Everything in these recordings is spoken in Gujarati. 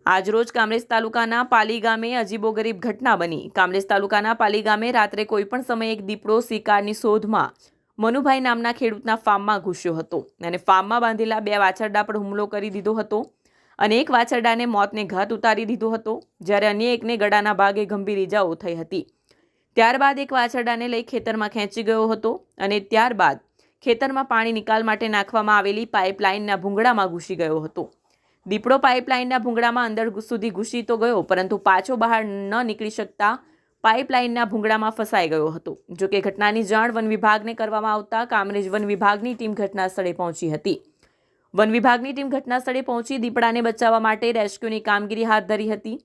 આજરોજ કામરેજ તાલુકાના પાલી ગામે અજીબોગરીબ ઘટના બની। કામરેજ તાલુકાના પાલી ગામે રાત્રે કોઈપણ સમયે એક દીપડો શિકારની શોધમાં મનુભાઈ નામના ખેડૂતના ફાર્મમાં ઘૂસ્યો હતો અને ફાર્મમાં બાંધેલા 2 વાછરડા પર હુમલો કરી દીધો હતો અને એક વાછરડાને મોતને ઘાટ ઉતારી દીધો હતો, જ્યારે અન્ય એકને ગળાના ભાગે ગંભીર ઈજાઓ થઈ હતી। ત્યારબાદ એક વાછરડાને લઈ ખેતરમાં ખેંચી ગયો હતો અને ત્યારબાદ ખેતરમાં પાણી નિકાલ માટે નાખવામાં આવેલી પાઇપલાઇનના ભૂંગળામાં ઘૂસી ગયો હતો। દીપડો પાઇપલાઇનના ભૂંગળામાં અંદર સુધી ઘૂસી તો ગયો, પરંતુ પાછો બહાર ન નીકળી શકતા પાઇપલાઇનના ભૂંગળામાં ફસાઈ ગયો હતો। જો કે ઘટનાની જાણ વન વિભાગને કરવામાં આવતા કામરેજ વન વિભાગની ટીમ ઘટના સ્થળે પહોંચી હતી। વન વિભાગની ટીમ ઘટના સ્થળે પહોંચી દીપડાને બચાવવા માટે રેસ્ક્યુની કામગીરી હાથ ધરી હતી।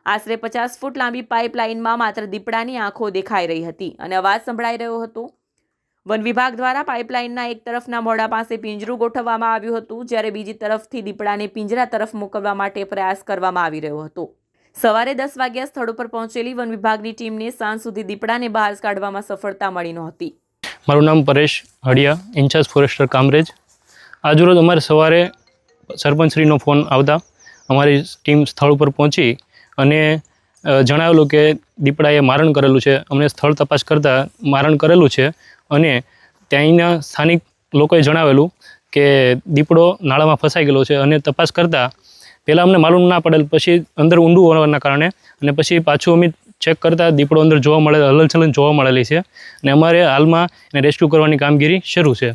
આશરે 50 ફૂટ લાંબી પાઇપલાઇનમાં માત્ર દીપડાની આંખો દેખાઈ રહી હતી અને અવાજ સંભળાઈ રહ્યો હતો। વન વિભાગ દ્વારા પાઇપલાઇનના એક તરફના મોઢા પાસે પિંજરું ગોઠવવામાં આવ્યું હતું, જ્યારે બીજી તરફથી દીપડાને પિંજરા તરફ મોકલવા માટે પ્રયાસ કરવામાં આવી રહ્યો હતો। સવારે 10 વાગ્યા સ્થળ ઉપર પહોંચેલી વન વિભાગની ટીમને સાંજ સુધી દીપડાને બહાર કાઢવામાં સફળતા મળી નહોતી। મારું નામ પરેશ હડિયા, ઇન્ચાર્જ ફોરેસ્ટર કામરેજ। આજરોજ અમારે સવારે સરપંચશ્રીનો ફોન આવતા અમારી ટીમ સ્થળ ઉપર પહોંચી અને જણાવેલું કે દીપડાએ મારણ કરેલું છે। અમને સ્થળ તપાસ કરતાં મારણ કરેલું છે અને ત્યાંના સ્થાનિક લોકોએ જણાવેલું કે દીપડો નાળામાં ફસાઈ ગયેલો છે અને તપાસ કરતાં પહેલાં અમને માલુમ ના પડેલ, પછી અંદર ઊંડું હોવાના કારણે અને પછી પાછું અમે ચેક કરતાં દીપડો અંદર જોવા મળે, હલનચલન જોવા મળેલી છે અને અમારે હાલમાં એને રેસ્ક્યુ કરવાની કામગીરી શરૂ છે।